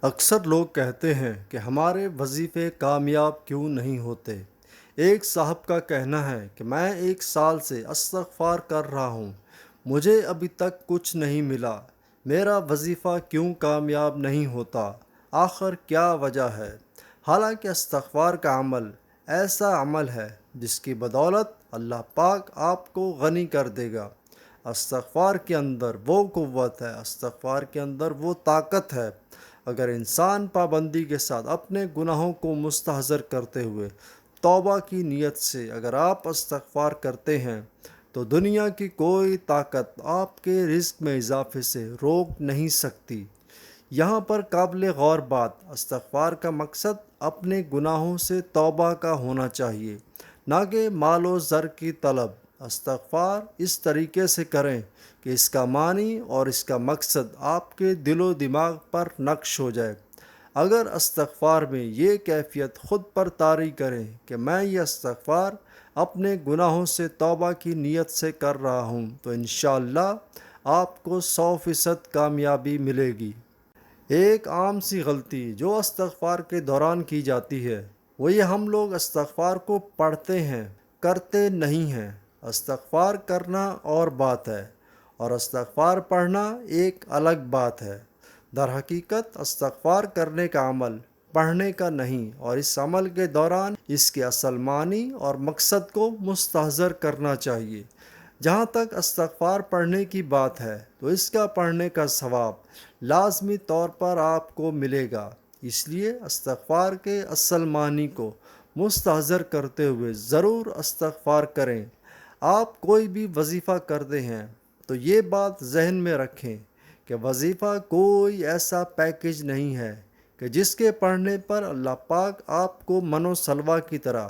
اکثر لوگ کہتے ہیں کہ ہمارے وظیفے کامیاب کیوں نہیں ہوتے۔ ایک صاحب کا کہنا ہے کہ میں 1 سال سے استغفار کر رہا ہوں، مجھے ابھی تک کچھ نہیں ملا، میرا وظیفہ کیوں کامیاب نہیں ہوتا؟ آخر کیا وجہ ہے؟ حالانکہ استغفار کا عمل ایسا عمل ہے جس کی بدولت اللہ پاک آپ کو غنی کر دے گا۔ استغفار کے اندر وہ قوت ہے، استغفار کے اندر وہ طاقت ہے۔ اگر انسان پابندی کے ساتھ اپنے گناہوں کو مستحضر کرتے ہوئے توبہ کی نیت سے اگر آپ استغفار کرتے ہیں تو دنیا کی کوئی طاقت آپ کے رزق میں اضافے سے روک نہیں سکتی۔ یہاں پر قابل غور بات، استغفار کا مقصد اپنے گناہوں سے توبہ کا ہونا چاہیے، نہ کہ مال و زر کی طلب۔ استغفار اس طریقے سے کریں کہ اس کا معنی اور اس کا مقصد آپ کے دل و دماغ پر نقش ہو جائے۔ اگر استغفار میں یہ کیفیت خود پر طاری کریں کہ میں یہ استغفار اپنے گناہوں سے توبہ کی نیت سے کر رہا ہوں تو انشاءاللہ آپ کو 100% کامیابی ملے گی۔ ایک عام سی غلطی جو استغفار کے دوران کی جاتی ہے وہ یہ، ہم لوگ استغفار کو پڑھتے ہیں، کرتے نہیں ہیں۔ استغفار کرنا اور بات ہے اور استغفار پڑھنا ایک الگ بات ہے۔ در حقیقت استغفار کرنے کا عمل پڑھنے کا نہیں، اور اس عمل کے دوران اس کے اصل معنی اور مقصد کو مستحضر کرنا چاہیے۔ جہاں تک استغفار پڑھنے کی بات ہے تو اس کا پڑھنے کا ثواب لازمی طور پر آپ کو ملے گا۔ اس لیے استغفار کے اصل معنی کو مستحضر کرتے ہوئے ضرور استغفار کریں۔ آپ کوئی بھی وظیفہ کرتے ہیں تو یہ بات ذہن میں رکھیں کہ وظیفہ کوئی ایسا پیکج نہیں ہے کہ جس کے پڑھنے پر اللہ پاک آپ کو من و سلوہ کی طرح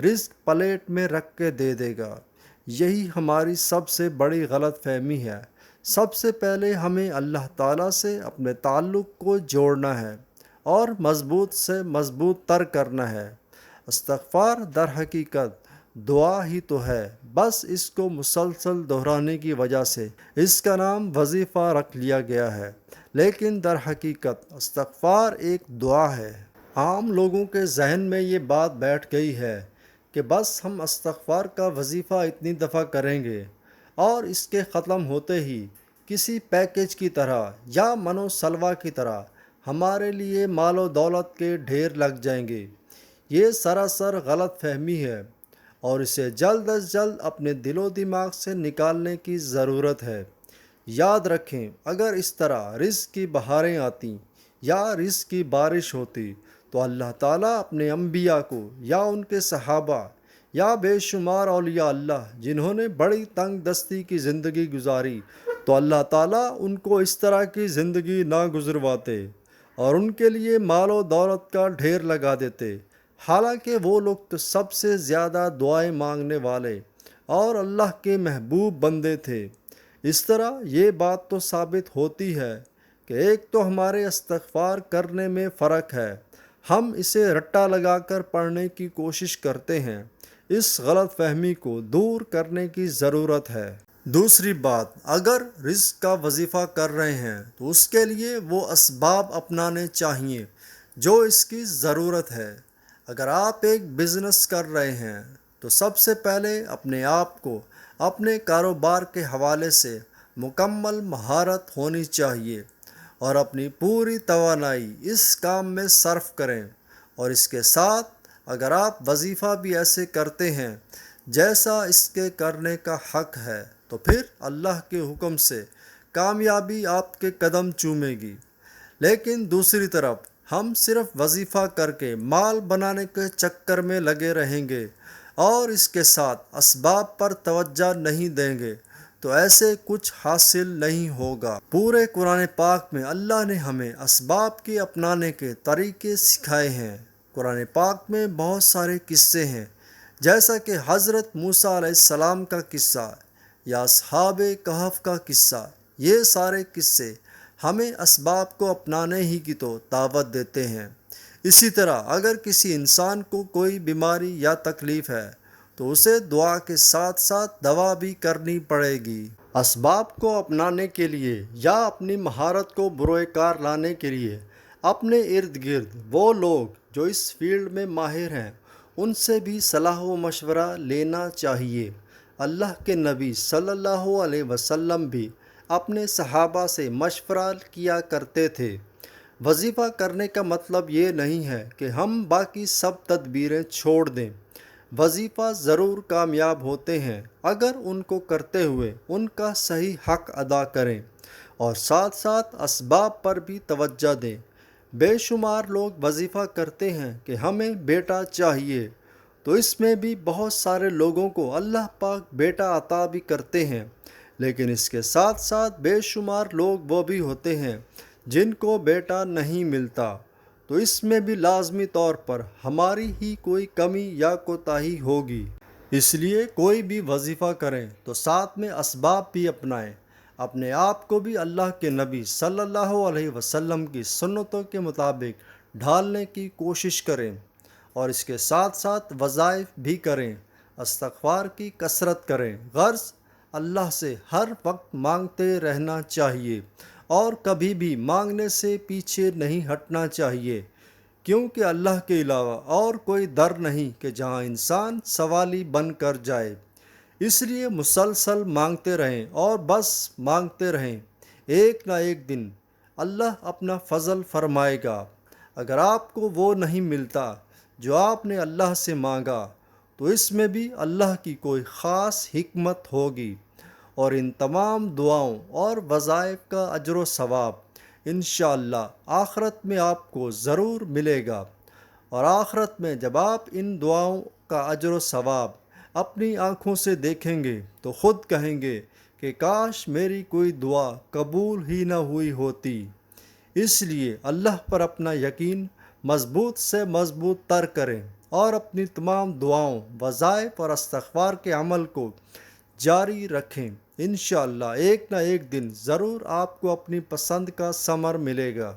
رزق پلیٹ میں رکھ کے دے دے گا۔ یہی ہماری سب سے بڑی غلط فہمی ہے۔ سب سے پہلے ہمیں اللہ تعالیٰ سے اپنے تعلق کو جوڑنا ہے اور مضبوط سے مضبوط تر کرنا ہے۔ استغفار در حقیقت دعا ہی تو ہے، بس اس کو مسلسل دہرانے کی وجہ سے اس کا نام وظیفہ رکھ لیا گیا ہے، لیکن در حقیقت استغفار ایک دعا ہے۔ عام لوگوں کے ذہن میں یہ بات بیٹھ گئی ہے کہ بس ہم استغفار کا وظیفہ اتنی دفعہ کریں گے اور اس کے ختم ہوتے ہی کسی پیکج کی طرح یا من و سلوہ کی طرح ہمارے لیے مال و دولت کے ڈھیر لگ جائیں گے۔ یہ سراسر غلط فہمی ہے اور اسے جلد از جلد اپنے دل و دماغ سے نکالنے کی ضرورت ہے۔ یاد رکھیں، اگر اس طرح رزق کی بہاریں آتیں یا رزق کی بارش ہوتی تو اللہ تعالیٰ اپنے انبیاء کو یا ان کے صحابہ یا بے شمار اولیاء اللہ جنہوں نے بڑی تنگ دستی کی زندگی گزاری، تو اللہ تعالیٰ ان کو اس طرح کی زندگی نہ گزرواتے اور ان کے لیے مال و دولت کا ڈھیر لگا دیتے۔ حالانکہ وہ لوگ تو سب سے زیادہ دعائیں مانگنے والے اور اللہ کے محبوب بندے تھے۔ اس طرح یہ بات تو ثابت ہوتی ہے کہ ایک تو ہمارے استغفار کرنے میں فرق ہے، ہم اسے رٹا لگا کر پڑھنے کی کوشش کرتے ہیں۔ اس غلط فہمی کو دور کرنے کی ضرورت ہے۔ دوسری بات، اگر رزق کا وظیفہ کر رہے ہیں تو اس کے لیے وہ اسباب اپنانے چاہیے جو اس کی ضرورت ہے۔ اگر آپ ایک بزنس کر رہے ہیں تو سب سے پہلے اپنے آپ کو اپنے کاروبار کے حوالے سے مکمل مہارت ہونی چاہیے اور اپنی پوری توانائی اس کام میں صرف کریں، اور اس کے ساتھ اگر آپ وظیفہ بھی ایسے کرتے ہیں جیسا اس کے کرنے کا حق ہے تو پھر اللہ کے حکم سے کامیابی آپ کے قدم چومے گی۔ لیکن دوسری طرف ہم صرف وظیفہ کر کے مال بنانے کے چکر میں لگے رہیں گے اور اس کے ساتھ اسباب پر توجہ نہیں دیں گے تو ایسے کچھ حاصل نہیں ہوگا۔ پورے قرآن پاک میں اللہ نے ہمیں اسباب کے اپنانے کے طریقے سکھائے ہیں۔ قرآن پاک میں بہت سارے قصے ہیں، جیسا کہ حضرت موسیٰ علیہ السلام کا قصہ یا اصحاب کہف کا قصہ۔ یہ سارے قصے ہمیں اسباب کو اپنانے ہی کی تو دعوت دیتے ہیں۔ اسی طرح اگر کسی انسان کو کوئی بیماری یا تکلیف ہے تو اسے دعا کے ساتھ ساتھ دوا بھی کرنی پڑے گی۔ اسباب کو اپنانے کے لیے یا اپنی مہارت کو بروئے کار لانے کے لیے اپنے ارد گرد وہ لوگ جو اس فیلڈ میں ماہر ہیں ان سے بھی صلاح و مشورہ لینا چاہیے۔ اللہ کے نبی صلی اللہ علیہ وسلم بھی اپنے صحابہ سے مشورہ کیا کرتے تھے۔ وظیفہ کرنے کا مطلب یہ نہیں ہے کہ ہم باقی سب تدبیریں چھوڑ دیں۔ وظیفہ ضرور کامیاب ہوتے ہیں اگر ان کو کرتے ہوئے ان کا صحیح حق ادا کریں اور ساتھ ساتھ اسباب پر بھی توجہ دیں۔ بے شمار لوگ وظیفہ کرتے ہیں کہ ہمیں بیٹا چاہیے، تو اس میں بھی بہت سارے لوگوں کو اللہ پاک بیٹا عطا بھی کرتے ہیں، لیکن اس کے ساتھ ساتھ بے شمار لوگ وہ بھی ہوتے ہیں جن کو بیٹا نہیں ملتا، تو اس میں بھی لازمی طور پر ہماری ہی کوئی کمی یا کوتاہی ہوگی۔ اس لیے کوئی بھی وظیفہ کریں تو ساتھ میں اسباب بھی اپنائیں، اپنے آپ کو بھی اللہ کے نبی صلی اللہ علیہ وسلم کی سنتوں کے مطابق ڈھالنے کی کوشش کریں، اور اس کے ساتھ ساتھ وظائف بھی کریں، استغفار کی کثرت کریں۔ غرض اللہ سے ہر وقت مانگتے رہنا چاہیے اور کبھی بھی مانگنے سے پیچھے نہیں ہٹنا چاہیے، کیونکہ اللہ کے علاوہ اور کوئی در نہیں کہ جہاں انسان سوالی بن کر جائے۔ اس لیے مسلسل مانگتے رہیں اور بس مانگتے رہیں، ایک نہ ایک دن اللہ اپنا فضل فرمائے گا۔ اگر آپ کو وہ نہیں ملتا جو آپ نے اللہ سے مانگا، تو اس میں بھی اللہ کی کوئی خاص حکمت ہوگی، اور ان تمام دعاؤں اور وظائف کا اجر و ثواب انشاءاللہ آخرت میں آپ کو ضرور ملے گا۔ اور آخرت میں جب آپ ان دعاؤں کا اجر و ثواب اپنی آنکھوں سے دیکھیں گے تو خود کہیں گے کہ کاش میری کوئی دعا قبول ہی نہ ہوئی ہوتی۔ اس لیے اللہ پر اپنا یقین مضبوط سے مضبوط تر کریں اور اپنی تمام دعاؤں، وظائف اور استغفار کے عمل کو جاری رکھیں۔ انشاءاللہ ایک نہ ایک دن ضرور آپ کو اپنی پسند کا ثمر ملے گا۔